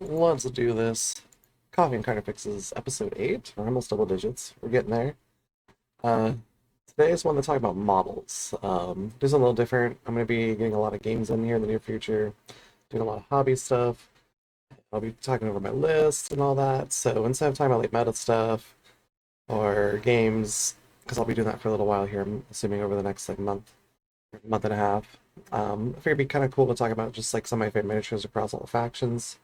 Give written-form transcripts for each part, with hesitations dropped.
Let's do this. Coffee and Carnifexes, episode 8. We're almost double digits. We're getting there. Uh, Today is one to talk about models. Just a little different. I'm going to be getting a lot of games in here in the near future, doing a lot of hobby stuff. I'll be talking over my list and all that. So instead of talking about like meta stuff or games, because I'll be doing that for a little while here, I'm assuming over the next like month and a half. I figured it'd be kind of cool to talk about just like some of my favorite miniatures across all the factions.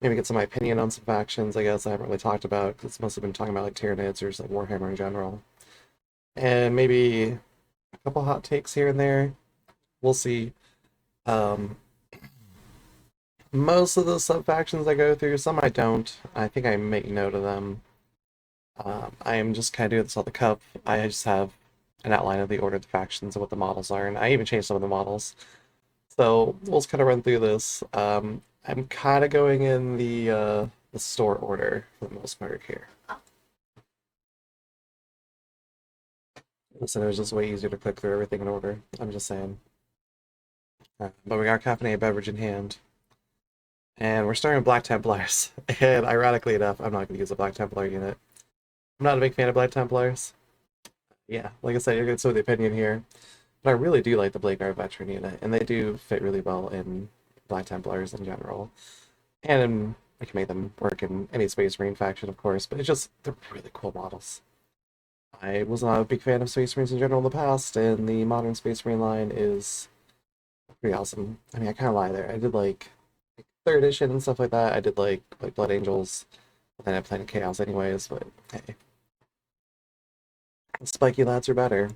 Maybe get some of my opinion on some factions, I guess I haven't really talked about, because it's mostly been talking about like Tyranids or just like Warhammer in general. And maybe a couple hot takes here and there. We'll see. Um, Most of the sub factions I go through, some I don't. I think I make note of them. I am just kind of doing this on the cuff. I just have an outline of the order of the factions and what the models are, and I even changed some of the models. So we'll just kind of run through this. I'm kind of going in the store order for the most part here. Listen, it was just way easier to click through everything in order. I'm just saying. But we got our caffeinated beverage in hand. And we're starting with Black Templars. And ironically enough, I'm not going to use a Black Templar unit. I'm not a big fan of Black Templars. Yeah, like I said, you're going to see the opinion here. But I really do like the Blade Guard Veteran unit. And they do fit really well in Black Templars in general. And I can make them work in any Space Marine faction, of course. But it's just, they're really cool models. I was not a big fan of Space Marines in general in the past, and the modern Space Marine line is pretty awesome. I mean, I kind of lie there. I did like third edition and stuff like that. I did like Blood Angels, and then I played Chaos anyways. But hey, spiky lads are better.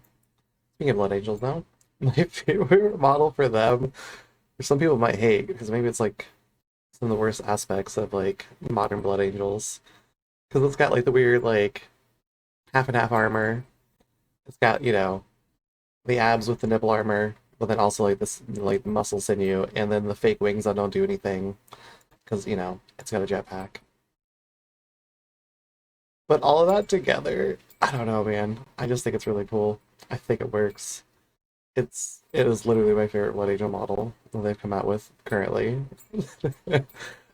Speaking of Blood Angels, though, my favorite model for them, which some people might hate because maybe it's like some of the worst aspects of like modern Blood Angels, because it's got like the weird like half and half armor. It's got the abs with the nipple armor, but then also like this like muscle sinew, and then the fake wings that don't do anything because it's got a jetpack. But all of that together, I don't know, man. I just think it's really cool. I think it works. It is literally my favorite Blood Angel model that they've come out with currently.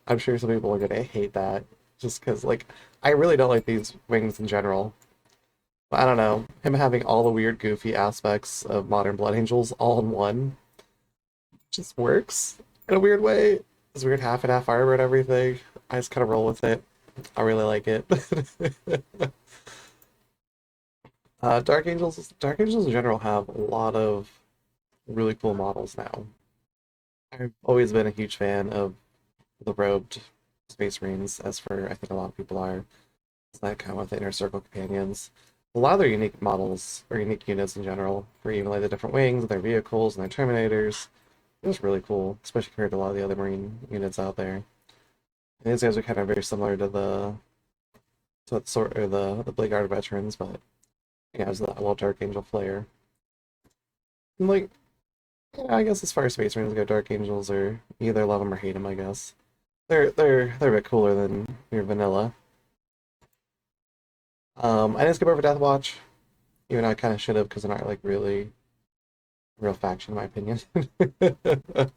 I'm sure some people are gonna hate that just because like I really don't like these wings in general. But I don't know. Him having all the weird goofy aspects of modern Blood Angels all in one just works in a weird way. This weird half and half armor and everything. I just kind of roll with it. I really like it. Dark Angels in general have a lot of really cool models now. I've always been a huge fan of the robed Space Marines, as for I think a lot of people are. It's that kind of with the Inner Circle companions. A lot of their unique models, or unique units in general, for even like the different wings, their vehicles, and their Terminators. It was really cool, especially compared to a lot of the other Marine units out there. And these guys are kind of very similar to the Blade Guard veterans, but yeah, it was that little Dark Angel flair. And like, yeah, I guess as far as Space Marines go, Dark Angels are you either love them or hate them. I guess they're a bit cooler than your vanilla. I didn't skip over Death Watch, even though I kind of should have because they're not like really real faction in my opinion. But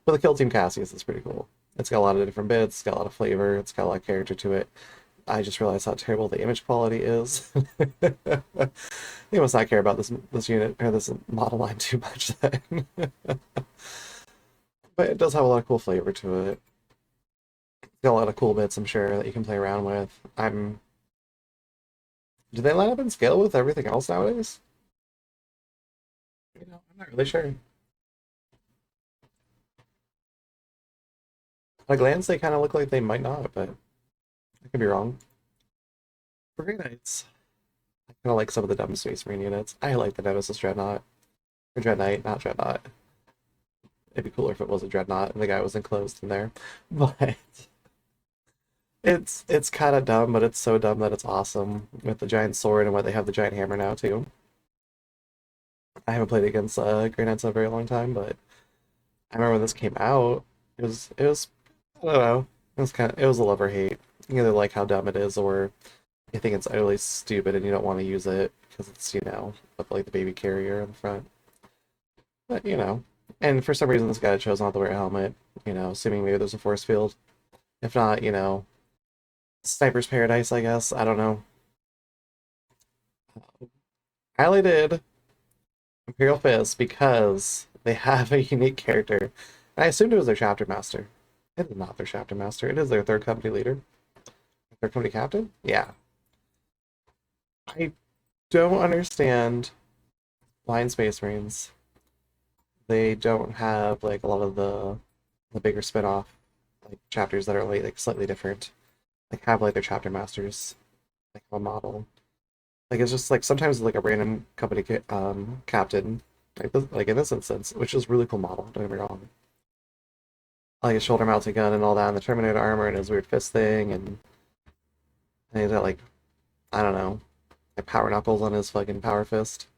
the Kill Team Cassius is pretty cool. It's got a lot of different bits, it's got a lot of flavor, it's got a lot of character to it. I just realized how terrible the image quality is. They must not care about this unit or this model line too much then. But it does have a lot of cool flavor to it. It's got a lot of cool bits, I'm sure, that you can play around with. Do they line up in scale with everything else nowadays? I'm not really sure. At a glance, they kind of look like they might not, but I could be wrong. For Grey Knights, I kind of like some of the dumb Space Marine units. I like the Nemesis Dreadnought. Or Dread Knight, not Dreadnought. It'd be cooler if it was a Dreadnought and the guy was enclosed in there. But it's kind of dumb, but it's so dumb that it's awesome. With the giant sword and why they have the giant hammer now, too. I haven't played against Grey Knights in a very long time, but I remember when this came out. It was I don't know. It was a love or hate. You either like how dumb it is, or you think it's utterly stupid and you don't want to use it because it's with like the baby carrier in the front. But and for some reason this guy chose not to wear a helmet. Assuming maybe there's a force field. If not, Sniper's Paradise, I guess. I don't know. I highlighted Imperial Fist because they have a unique character. And I assumed it was their chapter master. It is not their chapter master. It is their third company leader. Third company captain? Yeah. I don't understand why in Space Marines they don't have like a lot of the bigger spin-off like chapters that are like slightly different. Like have like their chapter masters like a model. Like it's just like sometimes like a random company captain, like in this instance, which is really cool model. Don't get me wrong. Like his shoulder mounted gun and all that, and the Terminator armor and his weird fist thing, and he's got like I don't know, like power knuckles on his fucking power fist.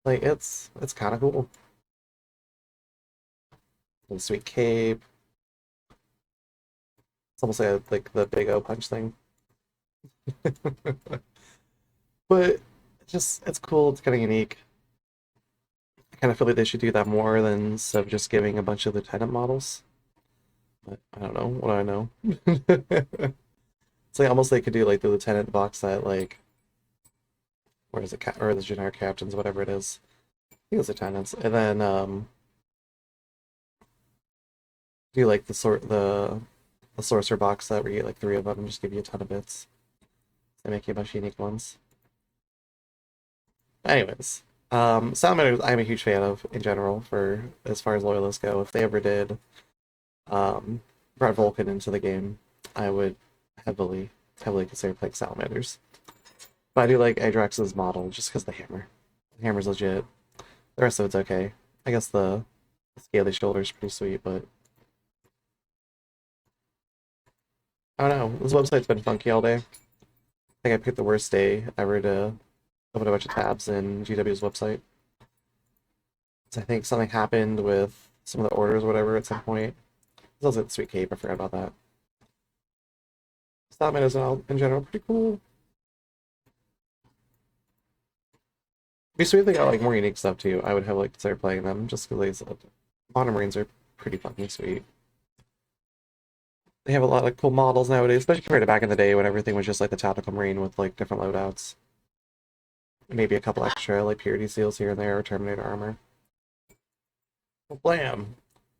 Like it's kind of cool. And sweet cape. It's almost like the big O punch thing. But it's cool. It's kind of unique. I kind of feel like they should do that more than instead of just giving a bunch of lieutenant models. But I don't know. What do I know? It's like almost they could do like the lieutenant box set, like where is it, or the generic captains, whatever it is. I think it's lieutenants, and then do like the sorcerer box set where you get like three of them and just give you a ton of bits. They make you a bunch of unique ones. Anyways, Salamanders I'm a huge fan of in general for as far as loyalists go. If they ever did um, brought Vulcan into the game, I would heavily consider playing Salamanders. But I do like Adrax's model just because the hammer. The hammer's legit. The rest of it's okay. I guess the scaly shoulder's pretty sweet, but I don't know. This website's been funky all day. I think I picked the worst day ever to open a bunch of tabs in GW's website. So I think something happened with some of the orders or whatever at some point. This was at Sweet Cape, I forgot about that. Salamanders in general pretty cool. Be sweet if they got like more unique stuff too. I would have like consider playing them just because Modern Marines are pretty fucking sweet. They have a lot of cool models nowadays, especially compared to back in the day when everything was just like the tactical marine with like different loadouts. Maybe a couple extra like purity seals here and there or Terminator armor. Well, blam.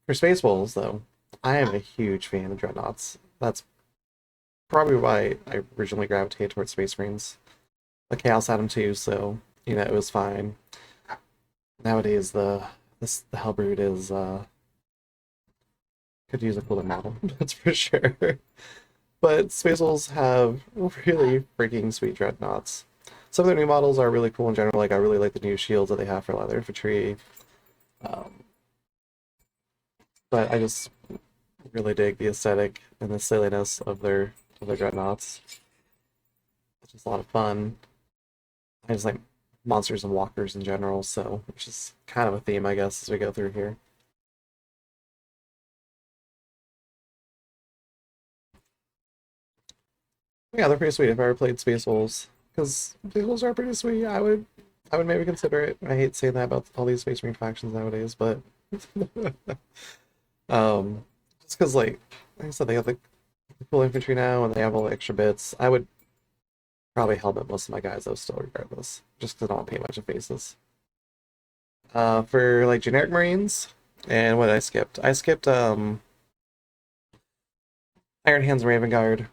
For Space Wolves though, I am a huge fan of Dreadnoughts. That's probably why I originally gravitated towards Space Marines. The Chaos had them too, so it was fine. Nowadays the Hellbrood is could use a cooler model, that's for sure. But Space Wolves have really freaking sweet dreadnoughts. Some of their new models are really cool in general. Like I really like the new shields that they have for leather infantry. Um, but I just really dig the aesthetic and the silliness of their dreadnoughts. It's just a lot of fun. I just like monsters and walkers in general, so which is kind of a theme, I guess, as we go through here. Yeah, they're pretty sweet. If I ever played Space Wolves, because Space Wolves are pretty sweet, I would maybe consider it. I hate saying that about all these Space Marine factions nowadays, but um, just because like I said, they have the cool infantry now, and they have all the extra bits. I would probably helmet most of my guys though, still regardless, just because I don't paint much of faces. For like generic Marines, and what I skipped, Iron Hands and Raven Guard.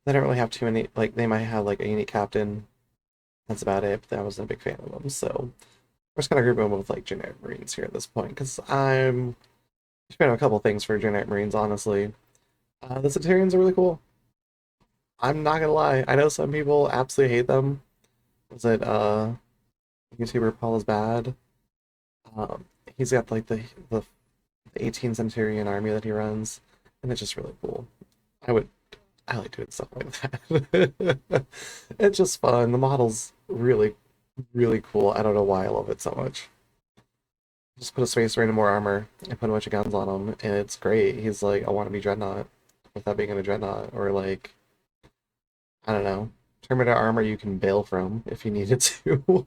They don't really have too many. Like they might have like a unique captain. That's about it. But I wasn't a big fan of them, so we're just gonna group them with like generic Marines here at this point because I'm a fan of a couple things for generic Marines. Honestly, the Centurions are really cool. I'm not gonna lie. I know some people absolutely hate them. Was it YouTuber Paul is bad? Um, he's got like the 18 Centurion army that he runs, and it's just really cool. I would I like doing stuff like that. It's just fun. The model's really cool. I don't know why I love it so much. Just put a space marine and more armor and put a bunch of guns on him, and it's great. He's like, I want to be Dreadnought without being in a Dreadnought, or like, I don't know, Terminator armor you can bail from if you needed to.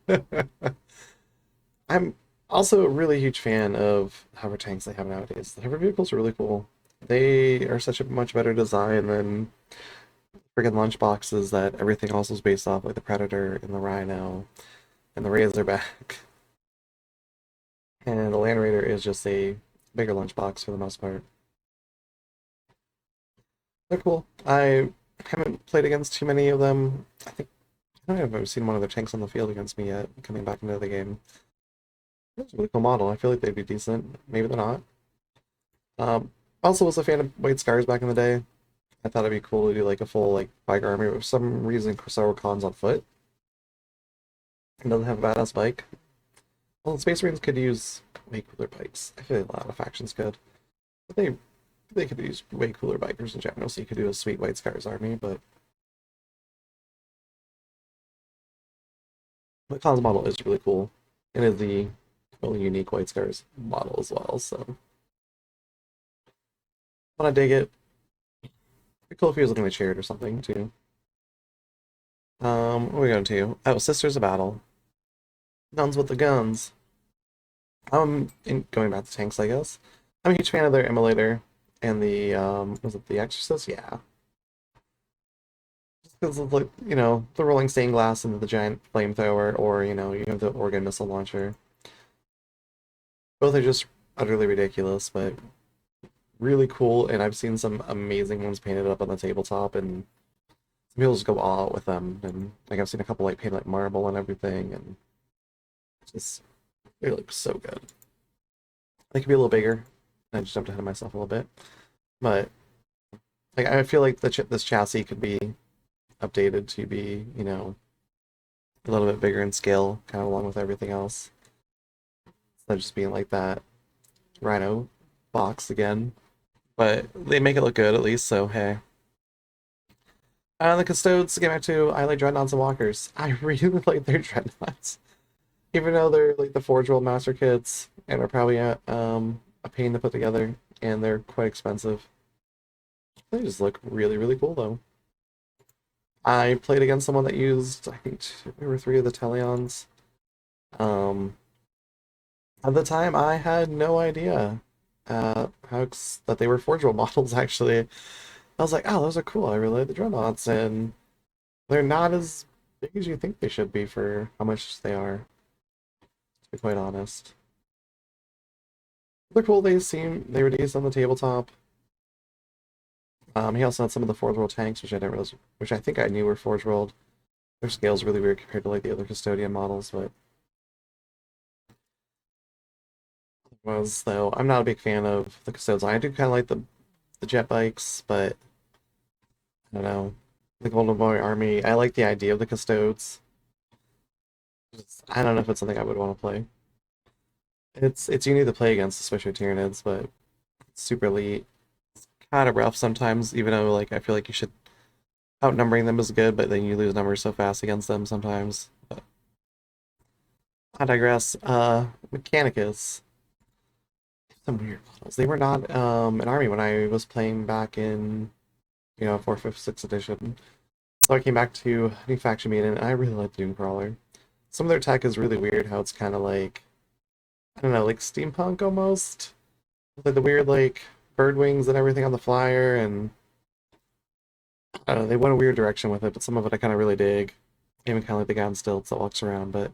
I'm also a really huge fan of hover tanks they have nowadays. The hover vehicles are really cool. They are such a much better design than freaking lunchboxes that everything else is based off, like the Predator and the Rhino and the Razorback. And the Land Raider is just a bigger lunchbox for the most part. They're cool. I haven't played against too many of them. I don't think I've ever seen one of their tanks on the field against me yet, coming back into the game. It's a really cool model. I feel like they'd be decent. Maybe they're not. Um, also was a fan of White Scars back in the day. I thought it'd be cool to do like a full like bike army. For some reason, Crossover Khan's on foot and doesn't have a badass bike. Well, the Space Marines could use way cooler bikes. I feel like a lot of factions could. But they could use way cooler bikers in general, so you could do a sweet White Scars army, but the Khan's model is really cool. And is the only unique White Scars model as well, so when I dig it. It'd be cool if he was looking at Chariot or something too. What are we going to? Oh, Sisters of Battle. Guns with the guns. Going back to tanks, I guess. I'm a huge fan of their emulator and the was it the Exorcist? Yeah. Just because of like, the rolling stained glass and the giant flamethrower, or you have the organ missile launcher. Both are just utterly ridiculous, but really cool, and I've seen some amazing ones painted up on the tabletop, and some people just go all out with them. And like I've seen a couple like painted like marble and everything, and just they look so good. They could be a little bigger. I just jumped ahead of myself a little bit, but like I feel like this chassis could be updated to be, a little bit bigger in scale, kind of along with everything else. Instead of just being like that Rhino box again. But they make it look good at least, so hey. The Custodes, get back to, I like Dreadnoughts and Walkers. I really like their Dreadnoughts. Even though they're like the Forge World Master kits and are probably a pain to put together, and they're quite expensive. They just look really, really cool though. I played against someone that used, I think, two or three of the Telions. Um, at the time, I had no idea that they were Forge World models, actually. I was like, oh, those are cool. I really like the Dreadnoughts, and they're not as big as you think they should be for how much they are, to be quite honest. They're cool. They were decent on the tabletop. He also had some of the Forge World tanks, which I didn't realize, which I think I knew were Forge World. Their scale's really weird compared to like the other Custodian models, but was though I'm not a big fan of the Custodes. I do kind of like the jet bikes, but I don't know. The Golden Boy Army, I like the idea of the Custodes. I don't know if it's something I would want to play. It's unique to play against, especially Tyranids, but it's super elite. Kind of rough sometimes, even though like I feel like you should outnumbering them is good, but then you lose numbers so fast against them sometimes. But I digress. Mechanicus. Some weird models. They were not an army when I was playing back in, 4th, 5th, 6th edition. So I came back to New Faction Meeting, and I really like Crawler. Some of their tech is really weird, how it's kind of like, I don't know, like steampunk almost. Like the weird, like, bird wings and everything on the flyer, and I don't know, they went a weird direction with it, but some of it I kind of really dig. Even kind of like the guy on stilts that walks around, but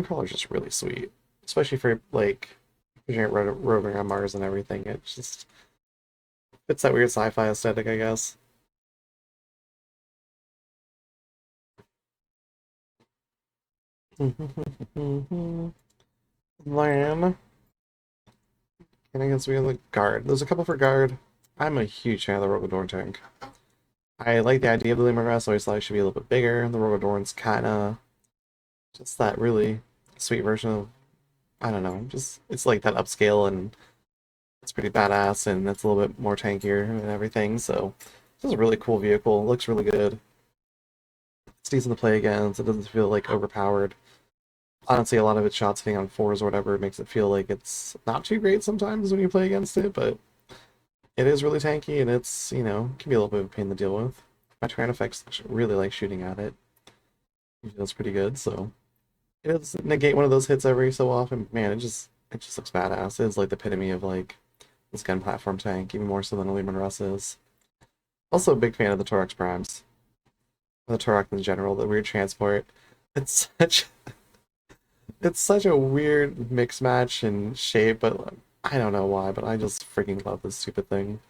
Crawler is just really sweet. Especially for, like, giant roving on Mars and everything. It just fits that weird sci-fi aesthetic, I guess. Then, and I guess we have the guard. There's a couple for guard. I'm a huge fan of the Rogodorn tank. I like the idea of the Limmergrass. I always thought it should be a little bit bigger. The Rogodorn's kind of just that really sweet version of, I don't know, just it's like that upscale, and it's pretty badass, and it's a little bit more tankier and everything. So this is a really cool vehicle. It looks really good. It's decent to play against. It doesn't feel like overpowered. Honestly, a lot of its shots hitting on fours or whatever makes it feel like it's not too great sometimes when you play against it, but it is really tanky, and it's, can be a little bit of a pain to deal with. My Carnifexes really like shooting at it. It feels pretty good, so it does negate one of those hits every so often. Man, it just looks badass. It's like the epitome of like this gun platform tank, even more so than a Lehman Russ is. Also a big fan of the Torax Primes. The Torax in general, the weird transport. It's such it's such a weird mix match and shape, but like, I don't know why, but I just freaking love this stupid thing.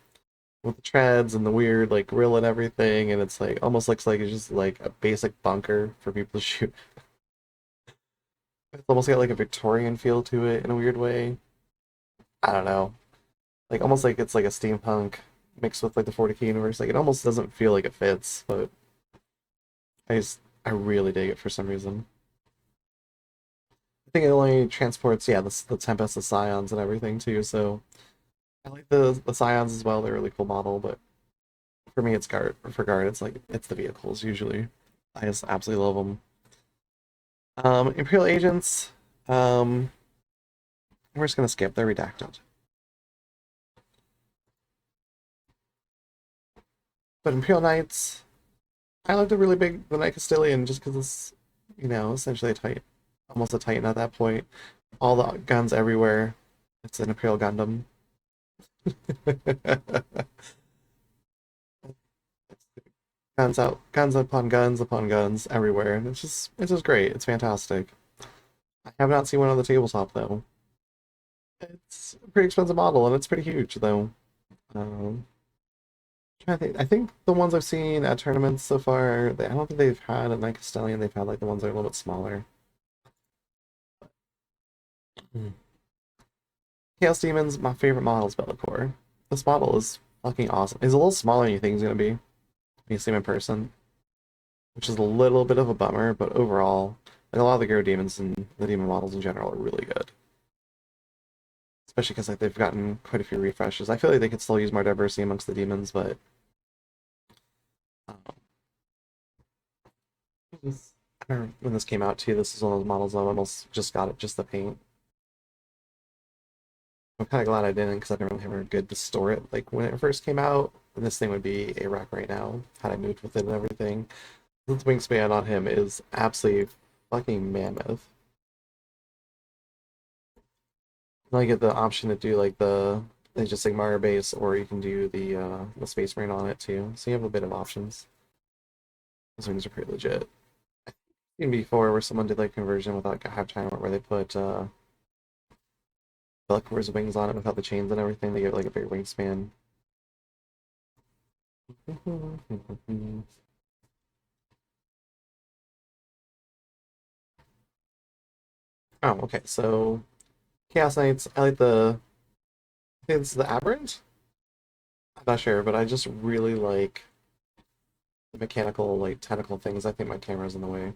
With the treads and the weird like grill and everything, and it's like almost looks like it's just like a basic bunker for people to shoot. It's almost got like a Victorian feel to it in a weird way. I don't know. Like almost like it's like a steampunk mixed with like the 40K universe. Like it almost doesn't feel like it fits, but I really dig it for some reason. I think it only transports, yeah, the Tempest, the Scions, and everything too. So I like the Scions as well. They're a really cool model, but for me, it's guard. For guard, it's like it's the vehicles usually. I just absolutely love them. Imperial agents. Um, we're just gonna skip. They're redacted. But Imperial Knights, I like the Knight Castilian just because it's, essentially a Titan, almost a Titan at that point. All the guns everywhere. It's an Imperial Gundam. Guns out, guns upon guns everywhere. And it's just great. It's fantastic. I have not seen one on the tabletop though. It's a pretty expensive model and it's pretty huge though. Um, I think the ones I've seen at tournaments so far, I don't think they've had a Night Castellian. They've had like the ones that are a little bit smaller. Mm. Chaos Demon's my favorite model is Bellacore. This model is fucking awesome. He's a little smaller than you think he's gonna be when you see him in person, which is a little bit of a bummer, but overall, like a lot of the Garo Demons and the Demon models in general are really good. Especially because like they've gotten quite a few refreshes. I feel like they could still use more diversity amongst the demons, but um, I remember when this came out too. This is one of those models I almost just got it just the paint. I'm kind of glad I didn't because I didn't really have a good to store it. Like when it first came out, this thing would be a wreck right now had I moved with it and everything. The wingspan on him is absolutely fucking mammoth. Now you get the option to do like the just Sigmar base, or you can do the Space Marine on it too. So you have a bit of options. Those wings are pretty legit. Even before where someone did like conversion without half time where they put Belcor's wings on it without the chains and everything, they give it like a big wingspan. Oh, okay, so Chaos Knights, I think it's the Aberrant? I'm not sure, but I just really like the mechanical, like tentacle things. I think my camera's in the way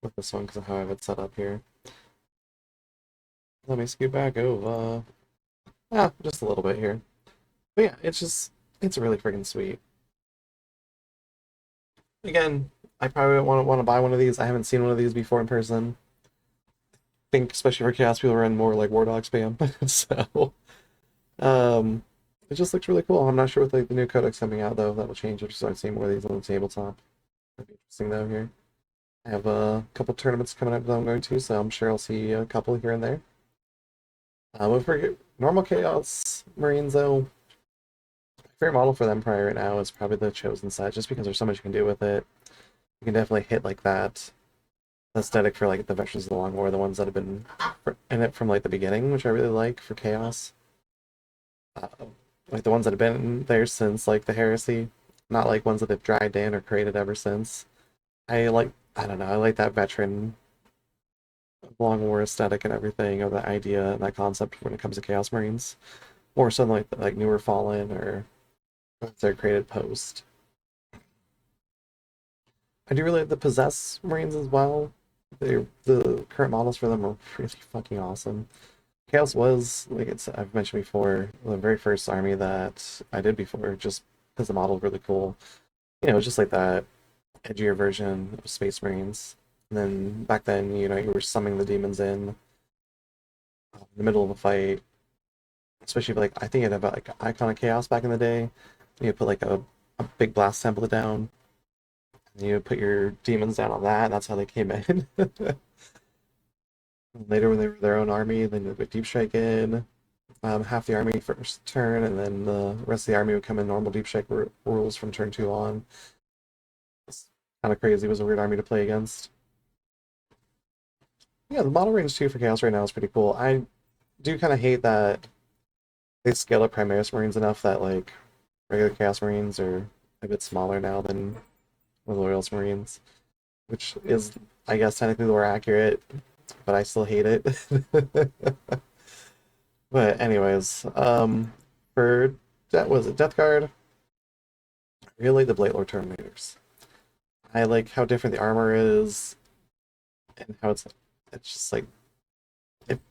with this one because of how I have it set up here. Let me scoot back over. Just a little bit here. But yeah, it's really freaking sweet. Again, I probably want to buy one of these. I haven't seen one of these before in person. I think especially for Chaos people run more like War Dog spam. So um it just looks really cool. I'm not sure with like the new codex coming out though, if that will change it. Start seeing more of these on the tabletop. That'd be interesting though here. I have a couple tournaments coming up that I'm going to, so I'm sure I'll see a couple here and there. But for normal Chaos Marines though, my favorite model for them probably right now is probably the Chosen set, just because there's so much you can do with it. You can definitely hit like that aesthetic for like the Veterans of the Long War, the ones that have been in it from like the beginning, which I really like for Chaos. Uh, like the ones that have been there since like the Heresy, not like ones that they've dragged in or created ever since. I don't know, I like that veteran long war aesthetic and everything, or the idea and that concept when it comes to Chaos Marines. More so than like newer Fallen or if they're created post. I do really like the Possess Marines as well. The current models for them are really fucking awesome. Chaos was, like I've mentioned before, the very first army that I did before, just because the model was really cool. Just like that edgier version of Space Marines. And then back then, you were summoning the demons in the middle of a fight, especially like I think it had like Icon of Chaos back in the day. You put like a big blast template down, and you put your demons down on that, and that's how they came in. Later, when they were their own army, then you put Deep Strike in. half the army first turn, and then the rest of the army would come in normal deep shake rules from turn 2 on. It's kind of crazy. It was a weird army to play against. Yeah, the model range too for Chaos right now is pretty cool. I do kind of hate that they scale up Primaris Marines enough that like regular Chaos Marines are a bit smaller now than the Loyalist Marines, which is, I guess, technically more accurate, but I still hate it. But anyways, for that was it Death Guard. I really like the Blight Lord Terminators. I like how different the armor is, and how it's just like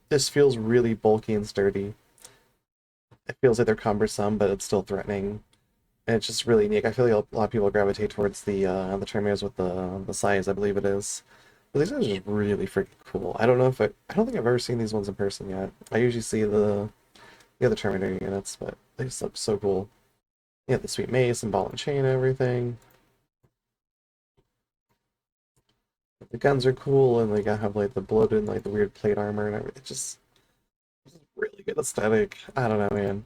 this feels really bulky and sturdy. It feels like they're cumbersome, but it's still threatening. And it's just really unique. I feel like a lot of people gravitate towards the Terminators with the size, I believe it is. But these guys are just really freaking cool. I don't know if I don't think I've ever seen these ones in person yet. I usually see the other Terminator units, but they just look so cool. Yeah, the sweet mace and ball and chain and everything. The guns are cool, and they have like the bloated and like the weird plate armor and everything. It's just really good aesthetic. I don't know, man.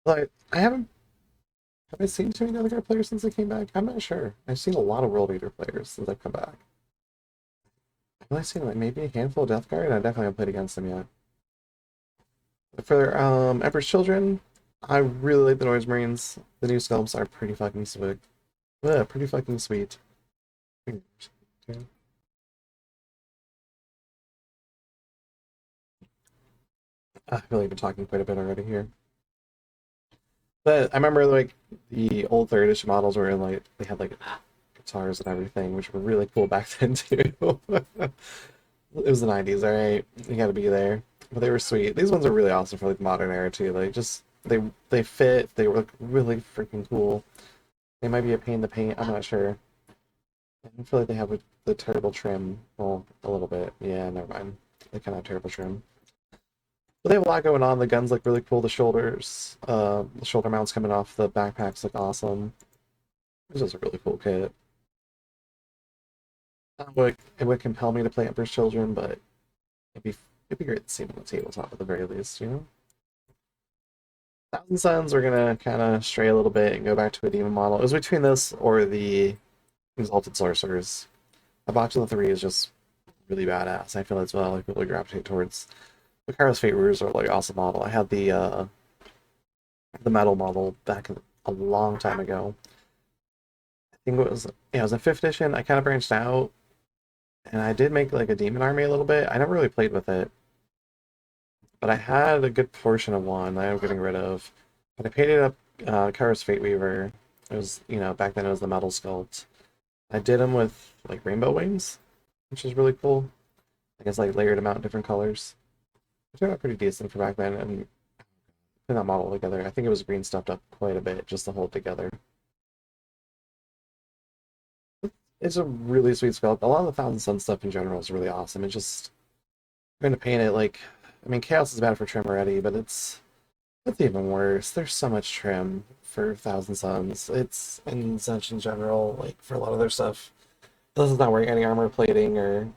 Like I haven't have I seen too many other guard players since they came back? I'm not sure. I've seen a lot of World Leader players since I've come back. I've only seen like maybe a handful of Death Guard, and I definitely haven't played against them yet. For Emperor's Children, I really like the Noise Marines. The new sculpts are pretty fucking sweet. Yeah, pretty fucking sweet. Okay. I feel like I've been talking quite a bit already here. But I remember like the old third edition models were in like they had like guitars and everything, which were really cool back then too. It was the 90s, all right. You got to be there. But they were sweet. These ones are really awesome for like the modern era too. Like just they fit. They look really freaking cool. They might be a pain to paint. I'm not sure. I feel like they have the terrible trim. Well, a little bit. Yeah, never mind. They kind of have terrible trim. But they have a lot going on. The guns look really cool. The shoulder mounts coming off the backpacks look awesome. This is a really cool kit. It would compel me to play Emperor's Children, but it'd be great to see them on the tabletop at the very least, you know? Thousand Suns, we're gonna kind of stray a little bit and go back to a demon model. It was between this or the Exalted Sorcerers. A box of the three is just really badass. I feel as well. Like people gravitate towards the Kairos Fate Rulers are like awesome model. I had the metal model back a long time ago. I think it was in fifth edition. I kind of branched out and I did make like a demon army a little bit. I never really played with it, but I had a good portion of one that I'm getting rid of. But I painted up Kairos Fate Weaver. It was, back then it was the metal sculpt. I did them with like rainbow wings, which is really cool. I guess like layered them out in different colors. It turned out pretty decent for back then, and putting that model together, I think it was green stuffed up quite a bit just to hold together. It's a really sweet sculpt. A lot of the Thousand Sun stuff in general is really awesome. It's just trying to paint it like, I mean, Chaos is bad for trim already, but it's even worse. There's so much trim for Thousand Suns. It's in Zench in general, like for a lot of their stuff. This is not wearing any armor plating or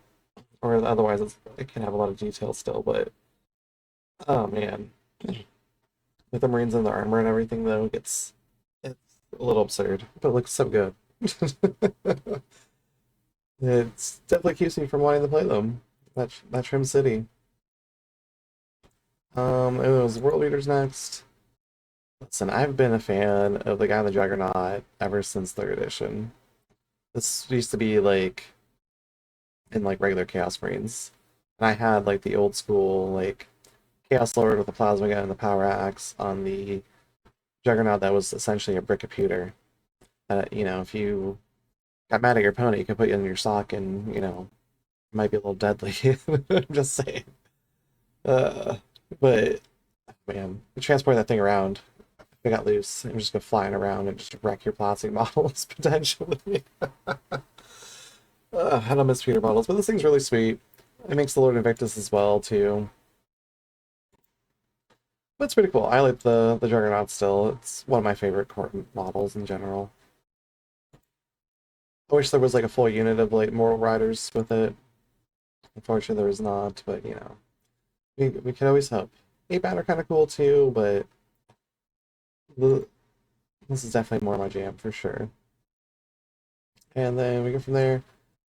otherwise it can have a lot of detail still, but oh man. With the Marines and their armor and everything though, it's a little absurd, but it looks so good. It's definitely keeps me from wanting to play them. That Trim City. It was World Leaders next. Listen, I've been a fan of the guy in the Juggernaut ever since third edition. This used to be like in like regular Chaos Marines. And I had like the old school like Chaos Lord with the plasma gun and the power axe on the Juggernaut that was essentially a brick computer. If you got mad at your opponent, you could put it in your sock and, it might be a little deadly. I'm just saying. Uh, but man, you transport that thing around. If it got loose, and just go flying around and just wreck your plastic models potentially. I don't miss Peter models, but this thing's really sweet. It makes the Lord Invictus as well too. But it's pretty cool. I like the Juggernaut still. It's one of my favorite court models in general. I wish there was like a full unit of like Moral Riders with it. Unfortunately, there is not, but we could always hope. 8-bound are kind of cool too, but the, this is definitely more my jam for sure. And then we go from there.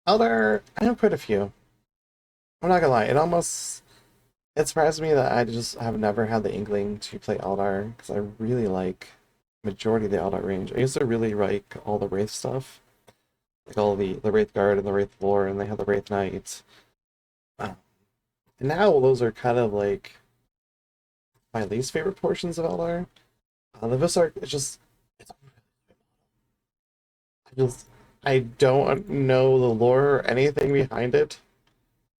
Eldar, I have quite a few. I'm not gonna lie, it surprised me that I just have never had the inkling to play Eldar because I really like majority of the Eldar range. I used to really like all the Wraith stuff, like all the Wraith Guard and the Wraith Lore, and they have the Wraith Knight. Uh, and now those are kind of like my least favorite portions of Eldar. The Visarch is just it's I just I don't know the lore or anything behind it.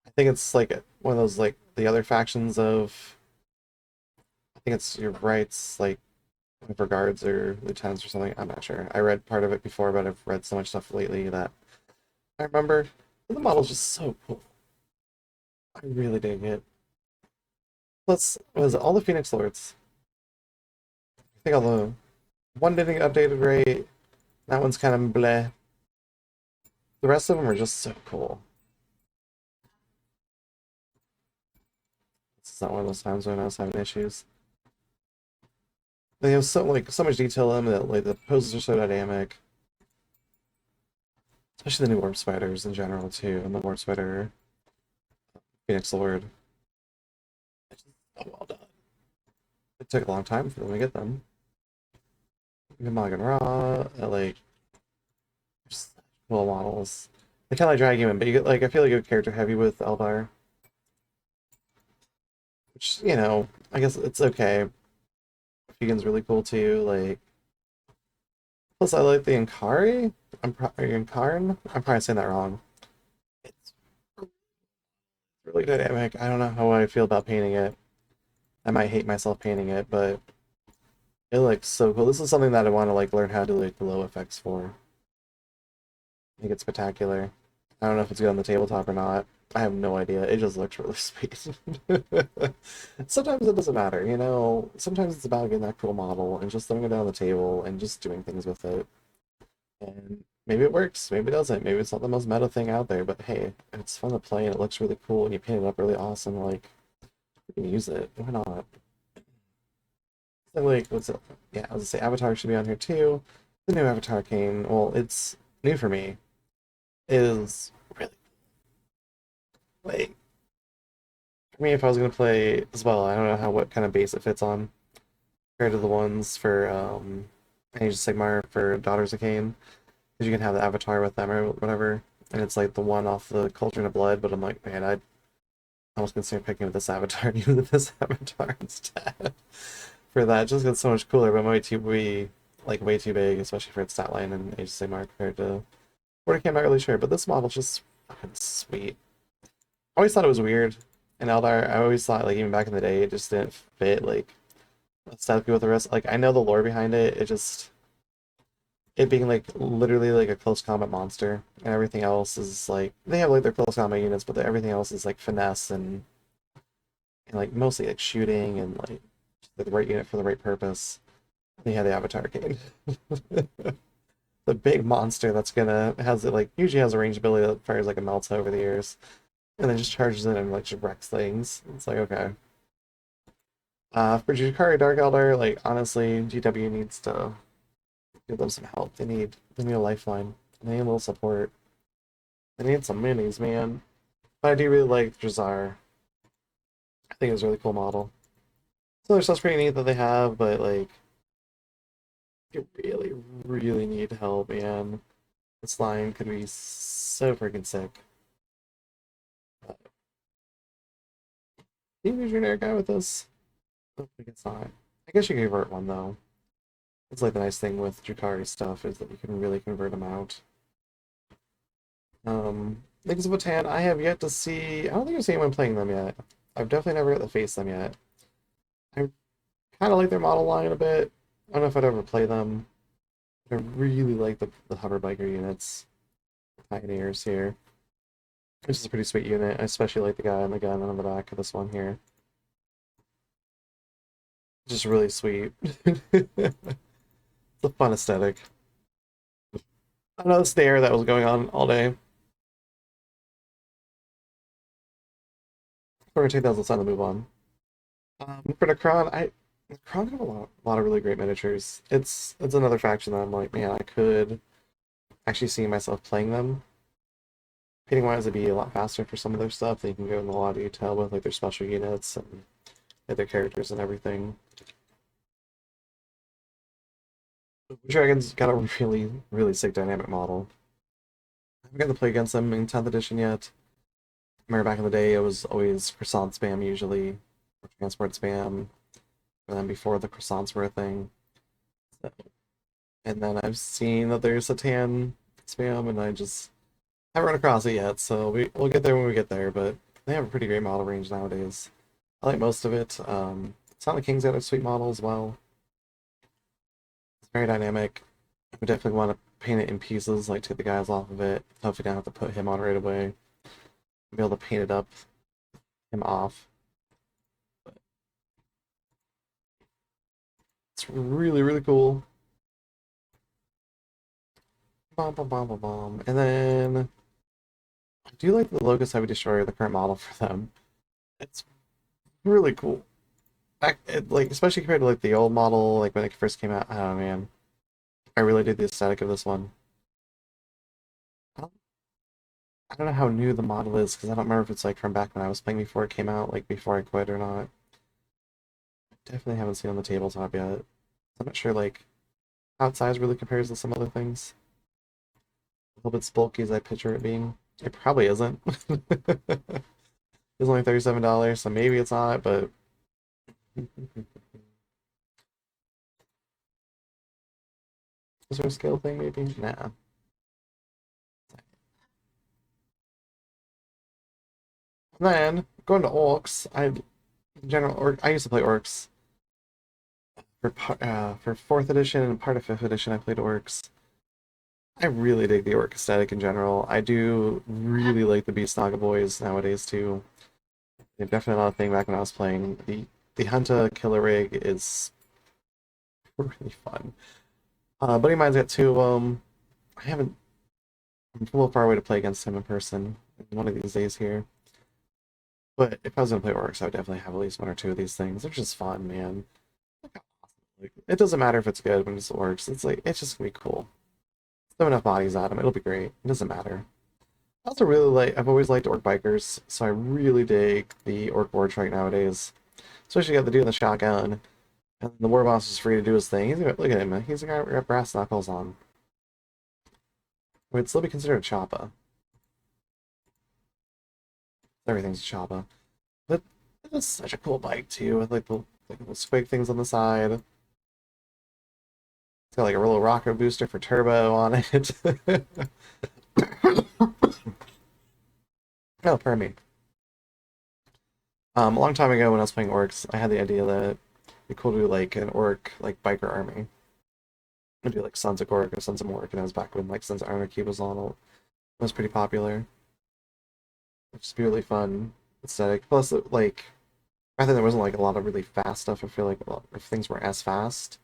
I think it's like one of those like the other factions of I think it's your rights like for guards or lieutenants or something. I'm not sure. I read part of it before, but I've read so much stuff lately that I remember. The model's just so cool. I really dig it. Plus, what is it? All the Phoenix Lords. I think all the one didn't get updated right. That one's kind of bleh. The rest of them are just so cool. It's not one of those times when I was having issues. They have so much detail in them that like the poses are so dynamic. Especially the new Warp Spiders in general too, and the Warp Spider Phoenix Lord. Oh, well done. It took a long time for them to get them. Gamagan Raw, like just cool models. They kind of like drag you in, but you get like I feel like a character heavy with Eldar, which I guess it's okay. Vegan's really cool too. Like plus I like the Inkari. Inkarn. I'm probably saying that wrong. It's really dynamic. I don't know how I feel about painting it. I might hate myself painting it, but it looks so cool. This is something that I want to like learn how to do like glow effects for. I think it's spectacular. I don't know if it's good on the tabletop or not. I have no idea. It just looks really sweet. Sometimes it doesn't matter, you know? Sometimes it's about getting that cool model and just throwing it down on the table and just doing things with it. And maybe it works, maybe it doesn't. Maybe it's not the most meta thing out there, but hey, it's fun to play and it looks really cool and you paint it up really awesome. Like, you can use it. Why not? So, like, what's it? Yeah, I was gonna say Avatar should be on here too. The new Avatar came. Well, it's new for me. It is really like for me, if I was gonna play as well, I don't know what kind of base it fits on compared to the ones for Age of Sigmar for Daughters of Cain, because you can have the avatar with them or whatever, and it's like the one off the Cauldron of Blood. But I'm like, man, I was considering picking up this avatar and using this avatar instead for that. Just gets so much cooler, but might be like way too big, especially for its stat line in Age of Sigmar compared to what it came out really sure. But this model's just fucking sweet. I always thought it was weird in Eldar. I always thought like even back in the day it just didn't fit like aesthetically with the rest. Like I know the lore behind it. It just it being like literally like a close combat monster, and everything else is like they have like their close combat units, but everything else is like finesse and like mostly like shooting and like the right unit for the right purpose. And you have the Avatar King, the big monster that's gonna has it like usually has a range ability that fires like a melta over the years, and then just charges in and like just wrecks things. It's like okay. For Jukari Dark Elder, like honestly, GW needs to give them some help. They need a lifeline. They need a little support. They need some minis, man. But I do really like Drazar. I think it's a really cool model. So there's stuff's pretty neat that they have, but like you really, really need help, man. This line could be so freaking sick. Can you use your generic guy with this? I don't think it's not. I guess you can convert one though. It's like the nice thing with Jukari stuff is that you can really convert them out. Leagues of Votann, I have yet to see. I don't think I've seen anyone playing them yet. I've definitely never got to face them yet. I kind of like their model line a bit. I don't know if I'd ever play them. I really like the hover biker units, Pioneers here. Which is a pretty sweet unit. I especially like the guy on the gun on the back of this one here. Just really sweet. It's a fun aesthetic. I know the stare that was going on all day. We're gonna take that as a sign to move on. For Necron have a lot of really great miniatures. It's another faction that I'm like, man, I could actually see myself playing them. Painting wise, it'd be a lot faster for some of their stuff. They can go in a lot of detail with like their special units and like, their characters and everything. Dragon's got a really sick dynamic model. I haven't gotten to play against them in 10th edition yet. I remember back in the day, it was always croissant spam usually, or transport spam, and then before the croissants were a thing. So, and then I've seen that there's a tan spam, and I just haven't run across it yet. So we'll get there when we get there. But they have a pretty great model range nowadays. I like most of it. Sonic King's got a sweet model as well. It's very dynamic. We definitely want to paint it in pieces, like take the guys off of it. Hopefully, don't have to put him on right away. Be able to paint it up, him off. But it's really cool. Bomb, bomb, bomb, bomb, bomb. And then I do like the Locust Heavy Destroyer, the current model for them. It's really cool. Like especially compared to like the old model, like when it first came out. I don't know, man. I really did the aesthetic of this one. I don't, I don't know how new the model is because I don't remember if it's like from back when I was playing before it came out, like before I quit or not. Definitely haven't seen on the tabletop yet. I'm not sure like how its size really compares to some other things. A little bit bulky as I picture it being. It probably isn't. It's only $37, so maybe it's not, but is there a scale thing maybe? Nah. And then going to orcs, in general I used to play orcs for fourth edition and part of fifth edition. I played orcs. I really dig the orc aesthetic in general. I do really like the Beast Naga boys nowadays too. They're definitely not a thing back when I was playing. The Hunter Killer Rig is really fun. Buddy of mine's got two of them. I haven't. I'm a little far away to play against him in person one of these days here. But if I was gonna play orcs, I would definitely have at least one or two of these things. They're just fun, man. Like, it doesn't matter if it's good when it's orcs. It's like it's just gonna be cool. Throw enough bodies at them, it'll be great. It doesn't matter. I also really like. I've always liked orc bikers, so I really dig the orc war trike nowadays. Especially got the dude in the shotgun, and the war boss is free to do his thing. Look at him. He's got brass knuckles on. Would still be considered a choppa. Everything's a choppa. But it's such a cool bike too, with like the squig things on the side. It's got like a little rocket booster for turbo on it. Oh, pardon me. A long time ago when I was playing orcs, I had the idea that it'd be cool to do like an orc like biker army. I'd do like Sons of Gork or Sons of Mork, and that was back when like Sons of Anarchy was on. It was pretty popular. It's just be really fun aesthetic. Plus, like I think there wasn't like a lot of really fast stuff. I feel like a lot, if things weren't as fast,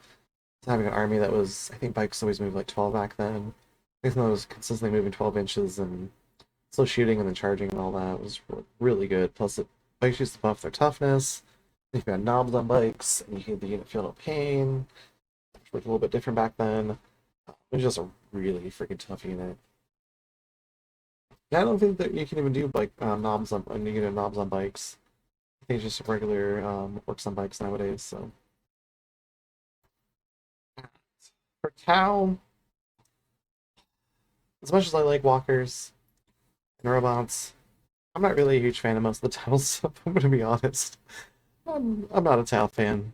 so having an army that was, I think bikes always moved like 12 back then. Even though it was consistently moving 12 inches and still shooting and then charging and all that was really good. Plus, bikes used to buff their toughness. If you had knobs on bikes and you could the unit feel no pain, which was a little bit different back then. It was just a really freaking tough unit. And I don't think that you can even do bike knobs on unit knobs on bikes. I think it's just regular works on bikes nowadays. So for Tau, as much as I like walkers and robots, I'm not really a huge fan of most of the Tau stuff. I'm gonna be honest. I'm not a Tau fan.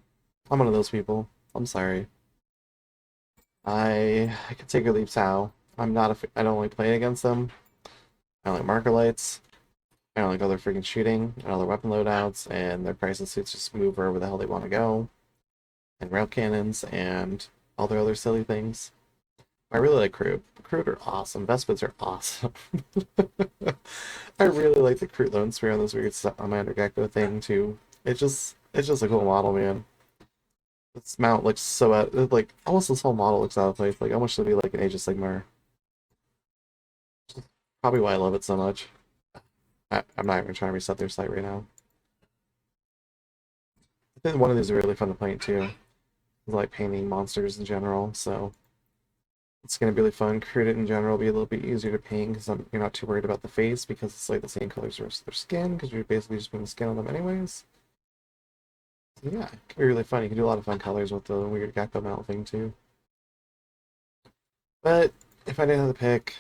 I'm one of those people. I'm sorry. I can take or leave Tau. I'm not I don't like playing against them. I don't like marker lights. I don't like all their freaking shooting and all their weapon loadouts, and their crisis suits just move wherever the hell they want to go, and rail cannons and all their other silly things. I really like Crude. Crude are awesome. Vespids are awesome. I really like the Crude Lone Spear on this weird Commander Gecko thing too. It's just a cool model, man. This mount looks so out, like almost this whole model looks out of place. Like almost should be like an Age of Sigmar. Probably why I love it so much. I'm not even trying to reset their site right now. I think one of these are really fun to paint too. I like painting monsters in general, so it's gonna be really fun. Create it in general be a little bit easier to paint because you're not too worried about the face because it's like the same color as the rest of their skin because you're basically just putting skin on them anyways. So yeah, it can be really fun. You can do a lot of fun colors with the weird gecko mount thing too. But if I didn't have to pick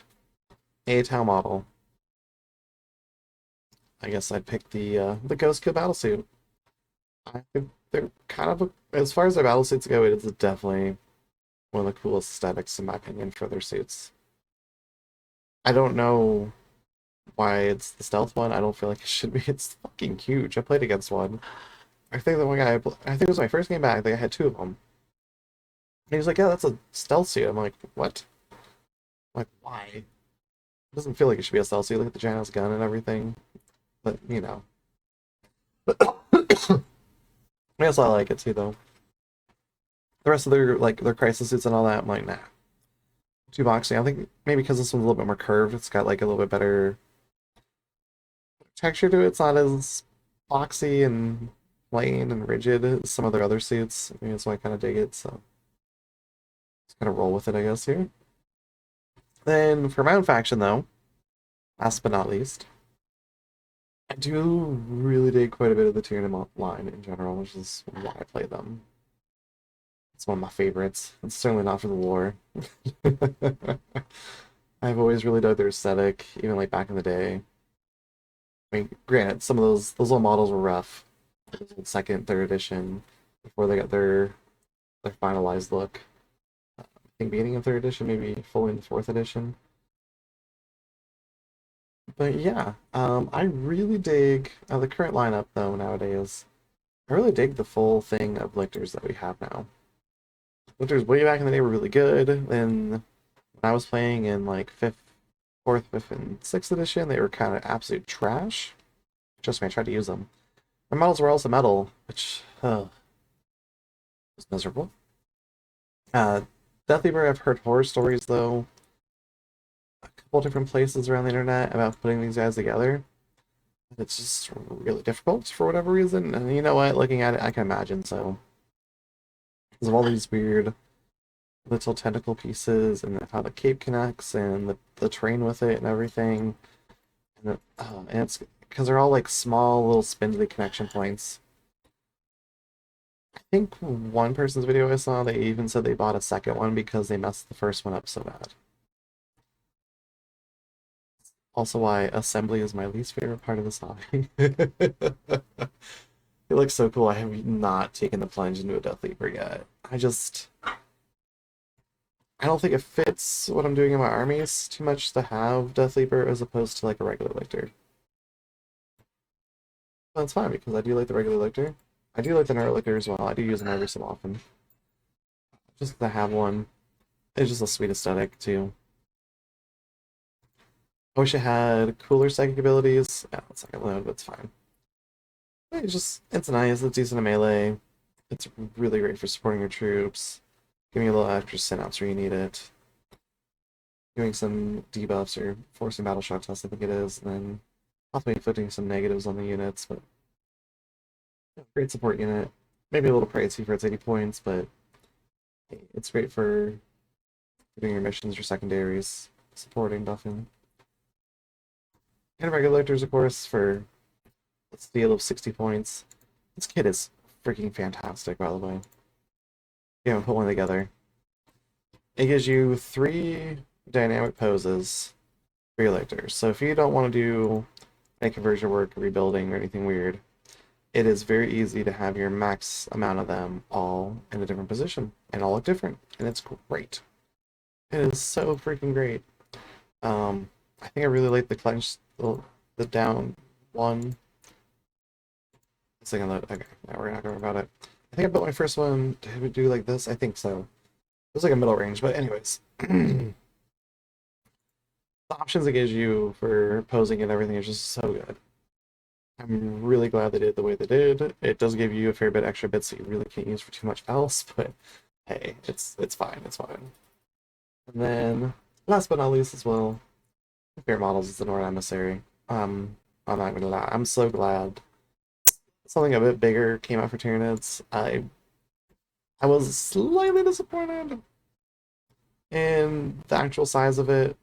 a town model, I guess I'd pick the Ghost Kill Battlesuit. I think they're kind of as far as their battlesuits go, it is definitely one of the coolest aesthetics in my opinion for their suits. I don't know why it's the stealth one. I don't feel like it should be. It's fucking huge. I played against one. I think the one guy, I think it was my first game back. I think I had two of them. And he was like, "Yeah, that's a stealth suit." I'm like, "What? Like, why? It doesn't feel like it should be a stealth suit. Look at the giant gun and everything." But you know, I guess I like it too, though. The rest of their crisis suits and all that, I'm like, nah, too boxy. I think maybe because this one's a little bit more curved, it's got like a little bit better texture to it. It's not as boxy and plain and rigid as some of their other suits. I mean, that's why I kind of dig it. So just kind of roll with it, I guess here. Then for my own faction, though, last but not least, I do really dig quite a bit of the Tyranid line in general, which is why I play them. It's one of my favorites. It's certainly not for the lore. I've always really dug their aesthetic, even like back in the day. I mean, granted, some of those little models were rough. Second, third edition, before they got their finalized look. I think beginning of third edition, maybe fully in the fourth edition. But yeah, I really dig the current lineup though nowadays. I really dig the full thing of lictors that we have now. Lictors way back in the day were really good. And when I was playing in like fourth, fifth, and sixth edition, they were kind of absolute trash. Trust me, I tried to use them. My models were also metal, which was miserable. Uh, Death Leaper, I've heard horror stories though, a couple different places around the internet about putting these guys together. It's just really difficult for whatever reason. And you know what? Looking at it, I can imagine. So, because of all these weird little tentacle pieces and how the cape connects and the terrain with it and everything. And it's because they're all like small little spindly connection points. I think one person's video I saw, they even said they bought a second one because they messed the first one up so bad. Also why assembly is my least favorite part of this hobby. It looks so cool. I have not taken the plunge into a Death Leaper yet. I don't think it fits what I'm doing in my armies too much to have Death Leaper as opposed to like a regular lictor. But it's fine because I do like the regular lictor. I do like the Nerd lictor as well. I do use them every so often. Just to have one. It's just a sweet aesthetic too. I wish it had cooler psychic abilities. Yeah, it's second load, but it's fine. It's nice, it's decent in melee. It's really great for supporting your troops. Giving you a little extra synapse where you need it. Doing some debuffs or forcing battle shock tests, I think it is, and then possibly inflicting some negatives on the units, but yeah, great support unit. Maybe a little pricey for its 80 points, but it's great for doing your missions or secondaries, supporting, buffing. And regulators, of course, for a steal of 60 points. This kit is freaking fantastic, by the way. Yeah, put one together. It gives you 3 dynamic poses for your lictors. So if you don't want to do any conversion work, rebuilding, or anything weird, it is very easy to have your max amount of them all in a different position and all look different. And it's great. It is so freaking great. I think I really like the clench, the down one. Second load. Okay, now we're not going about it. I think I built my first one. Did we do like this? I think so. It was like a middle range, but anyways. The options it gives you for posing and everything is just so good. I'm really glad they did it the way they did. It does give you a fair bit extra bits that you really can't use for too much else, but hey, it's fine, it's fine. And then, last but not least as well, fair models is the Nord Emissary. I'm not gonna lie, I'm so glad something a bit bigger came out for Tyranids. I was slightly disappointed in the actual size of it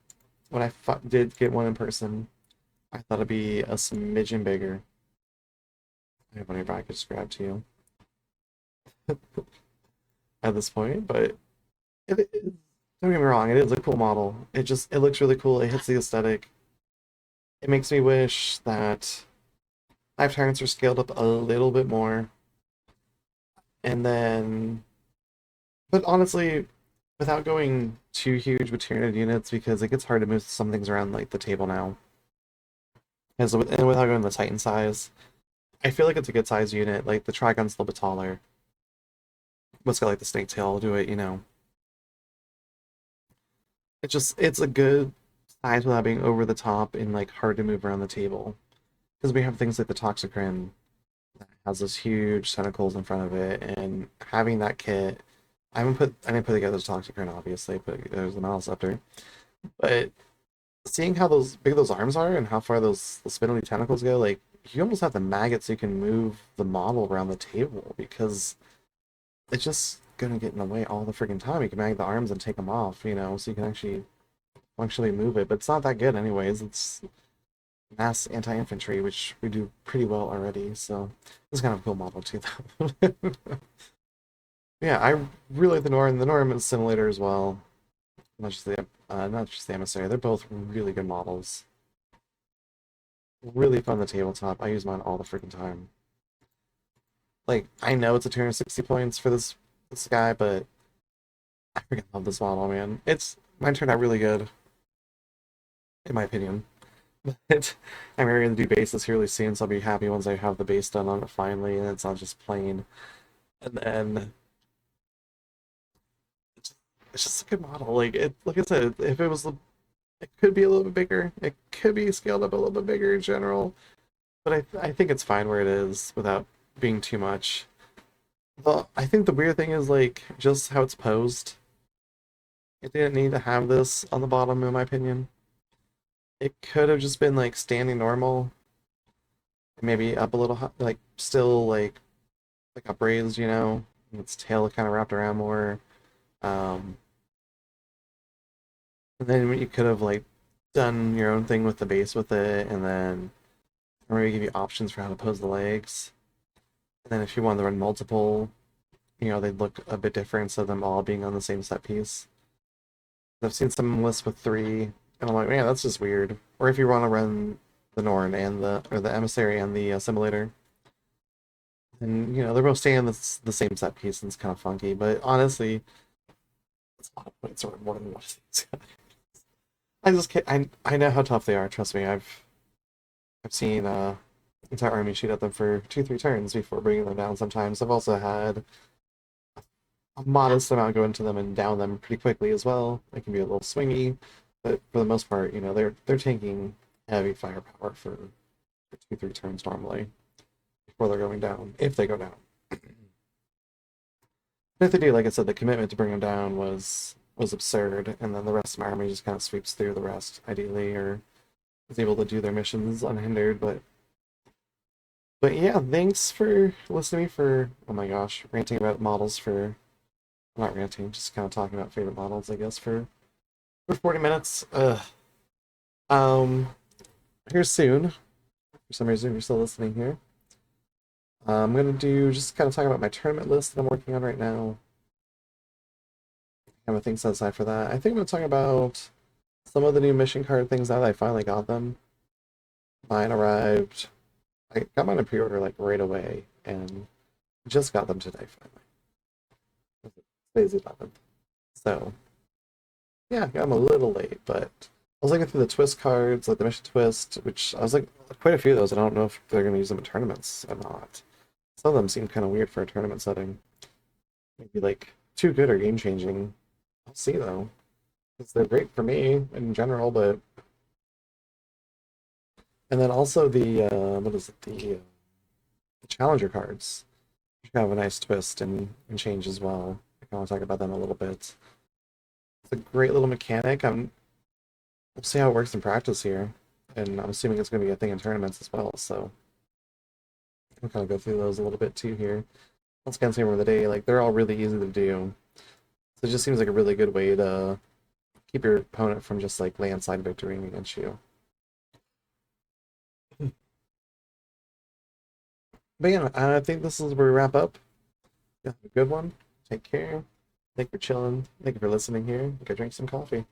when I did get one in person. I thought it'd be a smidgen bigger. I wonder if I could just grab to you at this point, but don't get me wrong, it is a cool model. It looks really cool. It hits the aesthetic. It makes me wish that Life Tyrants are scaled up a little bit more. And then, but honestly, without going too huge with Tyranid units, because it gets hard to move some things around like the table now. And without going the Titan size, I feel like it's a good size unit. Like the Trigon's a little bit taller. But it's got like the snake tail to it, you know. It's a good size without being over the top and like hard to move around the table. Because we have things like the Toxicrin that has those huge tentacles in front of it, and having that kit, I didn't put together the Toxicrin obviously, but there's the Maliceptor. But seeing how those big those arms are and how far the spindly tentacles go, like you almost have the maggots so you can move the model around the table because it's just gonna get in the way all the freaking time. You can mag the arms and take them off, you know, so you can actually functionally move it. But it's not that good anyways. It's mass anti-infantry, which we do pretty well already. So it's kind of a cool model too, though. Yeah, I really like the Norm. The Norm is Simulator as well. Not just the Emissary. They're both really good models. Really fun on the tabletop. I use mine all the freaking time. Like, I know it's a 260 points for this guy, but I freaking love this model, man. Mine turned out really good, in my opinion. But I'm going to do bases here really soon, so I'll be happy once I have the base done on it finally, and it's not just plain. And then it's just a good model. Like I said, if it was it could be a little bit bigger. It could be scaled up a little bit bigger in general, but I think it's fine where it is without being too much. I think the weird thing is like just how it's posed. It didn't need to have this on the bottom, in my opinion. It could have just been like standing normal, maybe up a little, like still like upraised, you know, and its tail kind of wrapped around more. Um, and then you could have like done your own thing with the base with it, and then or maybe give you options for how to pose the legs. And then if you wanted to run multiple, you know, they'd look a bit different instead of them all being on the same set piece. I've seen some lists with three, and I'm like, man, that's just weird. Or if you want to run the Norn and the Emissary and the Simulator, and you know they're both staying in the same set piece, and it's kind of funky. But honestly, it's a lot of points or more than one of these guys. I just can't. I know how tough they are. Trust me, I've seen entire army shoot at them for 2-3 turns before bringing them down. Sometimes I've also had a modest amount go into them and down them pretty quickly as well. It can be a little swingy, but for the most part, you know, they're taking heavy firepower for 2-3 turns normally before they're going down, if they go down. And if they do, like I said, the commitment to bring them down was absurd, and then the rest of my army just kind of sweeps through the rest, ideally, or is able to do their missions unhindered. But yeah, thanks for listening for oh my gosh, ranting about models for not ranting, just kind of talking about favorite models, I guess, for 40 minutes. Um, Here soon. For some reason, you're still listening here. I'm gonna do just kind of talk about my tournament list that I'm working on right now. I have a thing set aside for that. I think I'm gonna talk about some of the new mission card things now that I finally got them. Mine arrived. I got mine in pre-order like right away, and just got them today finally. Today's 11th. So yeah, I'm a little late, but I was looking through the twist cards, like the mission twist, which I was like quite a few of those. I don't know if they're gonna use them in tournaments or not. Some of them seem kind of weird for a tournament setting. Maybe like too good or game changing. I'll see though. 'Cause they're great for me in general, but and then also the what is it the challenger cards, which have a nice twist and change as well. I want to talk about them a little bit. It's a great little mechanic. We'll see how it works in practice here, and I'm assuming it's going to be a thing in tournaments as well. So I'll kind of go through those a little bit too here. Once again, same of the day, like they're all really easy to do. So it just seems like a really good way to keep your opponent from just like landslide victorying against you. But yeah, I think this is where we wrap up. Yeah, a good one. Take care. Thank you for chilling. Thank you for listening here. Go drink some coffee.